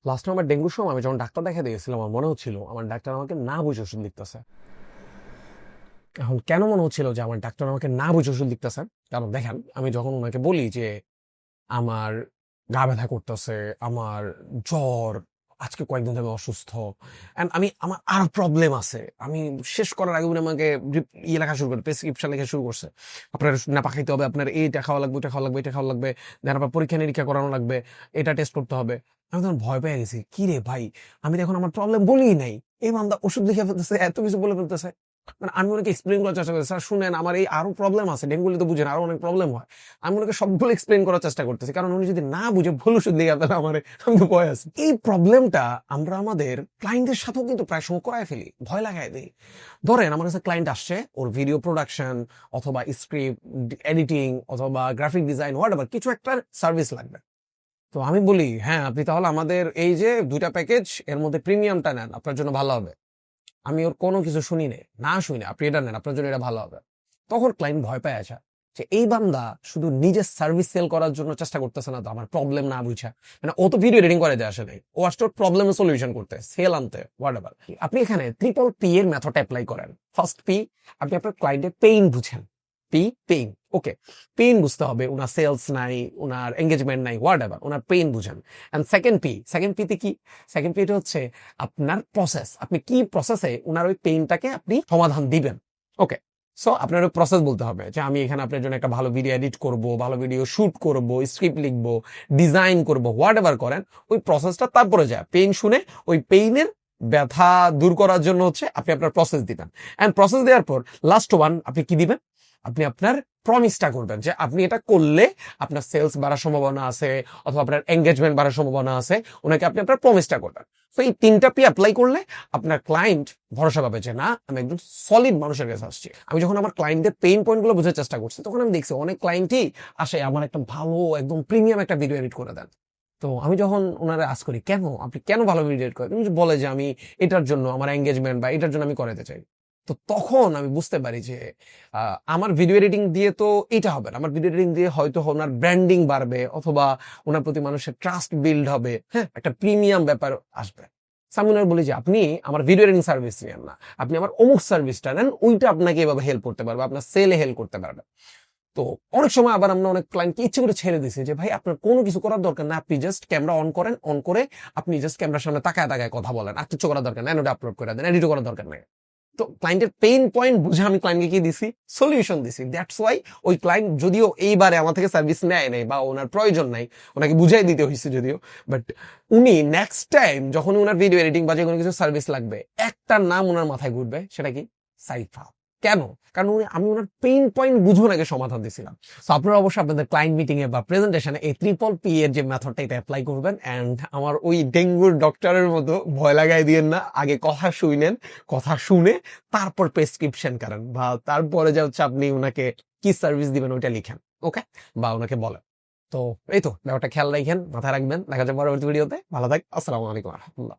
Last time আমার ডেঙ্গুর সময় আমি যখন ডাক্তার দেখা দিয়েছিলাম, আমার মনে হচ্ছিল আমার ডাক্তার আমাকে না বুঝে ওষুধ লিখতেছে। এখন কেন মনে হচ্ছিল যে আমার ডাক্তার আমাকে না বুঝে ওষুধ লিখতেছে? কারণ দেখেন, আমি যখন ওনাকে বলি যে আমার গা ব্যথা করতেছে, আমার জ্বর, আজকে কয়েকদিন ধরে আমি অসুস্থ, এন্ড আমার আরো প্রবলেম আছে, আমি শেষ করার আগে উনি আমাকে ইয়ে লেখা শুরু করে, প্রেসক্রিপশন লেখা শুরু করছে। আপনার না পাখাইতে হবে, আপনার এইটা খাওয়া লাগবে, ওটা খাওয়া লাগবে, এটা খাওয়া লাগবে, দেন আপনার পরীক্ষা নিরীক্ষা করানো লাগবে, এটা টেস্ট করতে হবে। আমি তখন ভয় পেয়ে গেছি, কি রে ভাই, আমি তো এখন আমার প্রবলেম বলিই নাই, এই বান্দা ওষুধ লিখে ফেলতেছে, এত কিছু বলে ফেলতেছে। মানে আমি ওনাকে এক্সপ্লেন করার চেষ্টা করছি, স্যার শুনেন আমার এই আরো প্রবলেম আছে, ডেঙ্গুলি তো বুঝেন আরো অনেক প্রবলেম হয়। আমি ওনাকে সবগুলো এক্সপ্লেন করার চেষ্টা করতেছি, কারণ উনি যদি না বুঝে ভুল ওষুধ লিখে ফেলে আমার, আমি তো ভয় আছি। এই প্রবলেমটা আমরা আমাদের ক্লায়েন্টদের সাথেও কিন্তু প্রায় সময় করায় ফেলি, ভয় লাগায় দিই। ধরেন আমার কাছে ক্লায়েন্ট আসছে, ওর ভিডিও প্রোডাকশন অথবা স্ক্রিপ্ট এডিটিং অথবা গ্রাফিক ডিজাইন হোয়াটএভার কিছু একটা সার্ভিস লাগবে। তো আমি বলি, হ্যাঁ আপনি তাহলে আমাদের এই যে দুইটা প্যাকেজ, এর মধ্যে প্রিমিয়ামটা নেন, আপনার জন্য ভালো হবে। আমি ওর কোনো কিছু শুনি নাই, না শুনি না, আপনি এটা নেন, আপনার জন্য এটা ভালো হবে। তখন ক্লায়েন্ট ভয় পেয়ে আছে যে এই বান্দা শুধু নিজের সার্ভিস সেল করার জন্য চেষ্টা করতেছে না তো, আমার প্রবলেম না বুঝা। মানে ও তো ভিডিও এডিটিং করে দেয় আসলে, ও আসলে প্রবলেমের সলিউশন করতে, সেল আনতে, হোয়াটএভার। আপনি এখানে ট্রিপল পি এর মেথড অ্যাপ্লাই করেন। ফার্স্ট পি, আপনি আপনার ক্লায়েন্টের পেইন বুঝেন। P, pain. ওকে, পেইন বুঝতে হবে, ওনার সেলস নাই, ওনার এঙ্গেজমেন্ট নাই, হোয়াটএভার, ওনার পেইন বুঝেন। এন্ড সেকেন্ড পি, সেকেন্ড পিতে কি? সেকেন্ড পিটা হচ্ছে আপনার প্রসেস, আপনি কি প্রসেসে উনার ওই পেইনটাকে আপনি সমাধান দিবেন। ওকে, সো আপনার ওই প্রসেস বলতে হবে যে আমি এখানে আপনার জন্য একটা ভালো ভিডিও এডিট করব, ভালো ভিডিও শুট করব, স্ক্রিপ্ট লিখবো, ডিজাইন করব, হোয়াট এভার করেন, ওই প্রসেসটা তারপরে যায় পেইন শুনে ওই পেইনের ব্যথা দূর করার জন্য হচ্ছে আপনি আপনার প্রসেস দিবেন। এন্ড প্রসেস দেওয়ার পর লাস্ট ওয়ান আপনি কি দিবেন? আপনি আপনার প্রমিসটা করবেন যে আপনি এটা করলে আপনার সেলস বাড়ার সম্ভাবনা আছে অথবা আপনার এঙ্গেজমেন্ট বাড়ার সম্ভাবনা আছে, ওনাকে আপনি আপনার প্রমিসটা করবেন। তো এই তিনটা পি অ্যাপ্লাই করলে আপনার ক্লায়েন্ট ভরসা পাবে যে না, আমি একদম সলিড মানুষের কাছে আসছি। আমি যখন আমার ক্লায়েন্টের পেইন পয়েন্ট গুলো বোঝার চেষ্টা করছি, তখন আমি দেখছি অনেক ক্লায়েন্টই আসে আমার একটা ভালো একদম প্রিমিয়াম একটা ভিডিও এডিট করে দেন। তো আমি যখন ওনারা আস্ক করি কেন আপনি কেন ভালো ভিডিও এডিট করেন, বলে যে আমি এটার জন্য আমার এঙ্গেজমেন্ট বা এটার জন্য আমি করাতে চাই। তো তখন আমি বুঝতে পারি যে আমার ভিডিও এডিটিং দিয়ে তো এটা হবে না, আমার ভিডিও এডিটিং দিয়ে হয়তো ওনার ব্র্যান্ডিং বাড়বে অথবা ওনার প্রতি মানুষের ট্রাস্ট বিল্ড হবে, হ্যাঁ একটা প্রিমিয়াম ব্যাপার আসবে। সামনে বলি যে আপনি আমার ভিডিও এডিটিং সার্ভিস নেন না, আপনি আমার অমুক সার্ভিসটা নেন, ওইটা আপনাকে এভাবে হেল্প করতে পারবে, আপনার সেলে হেল্প করতে পারবে। তো অনেক সময় আবার আমরা অনেক ক্লায়েন্টকে ইচ্ছে করে ছেড়ে দিছি যে ভাই আপনার কোনো কিছু করার দরকার না, আপনি জাস্ট ক্যামেরা অন করেন, অন করে আপনি জাস্ট ক্যামেরার সামনে তাকায় তাকায় কথা বলেন, আর কিছু করার দরকার নেই, ওটা আপলোড করে দেন, এডিটও করার দরকার নেই। তো ক্লায়েন্টের পেইন পয়েন্ট বুঝে আমি ক্লায়েন্টকে কি দিছি? সলিউশন দিছি। দ্যাটস ওয়াই ওই ক্লায়েন্ট যদিও এইবারে আমার থেকে সার্ভিস নেয় নাই বা ওনার প্রয়োজন নাই, ওনাকে বুঝাই দিতে হয়েছে যদিও, বাট উনি নেক্সট টাইম যখন ওনার ভিডিও এডিটিং বা যে কোনো কিছু সার্ভিস লাগবে, একটা নাম ওনার মাথায় ঘুরবে, সেটা কি? সাইফা। কেন? কারণ আমি ওনার পেইন পয়েন্ট বুঝে ওনাকে সমাধান দিছিলাম। সো আপনারা অবশ্যই আপনাদের ক্লায়েন্ট মিটিং এ বা প্রেজেন্টেশনে এই ট্রিপল পি এর যে মেথডটা এটা অ্যাপ্লাই করবেন। এন্ড আমার ওই ডেঙ্গুর ডক্টরের মতো ভয় লাগাই দিয়েন না, আগে কথা শুনেন, কথা শুনে তারপর প্রেসক্রিপশন করেন বা তারপরে যা হচ্ছে আপনি ওনাকে কি সার্ভিস দিবেন ওইটা লিখেন। ওকে, বা ওনাকে বলেন। তো এই তো ব্যাপারটা খেয়াল রাখেন, মাথায় রাখবেন। দেখা যাবে পরবর্তী ভিডিওতে। ভালো থাক, আসসালামু আলাইকুম রহমতুল্লাহ।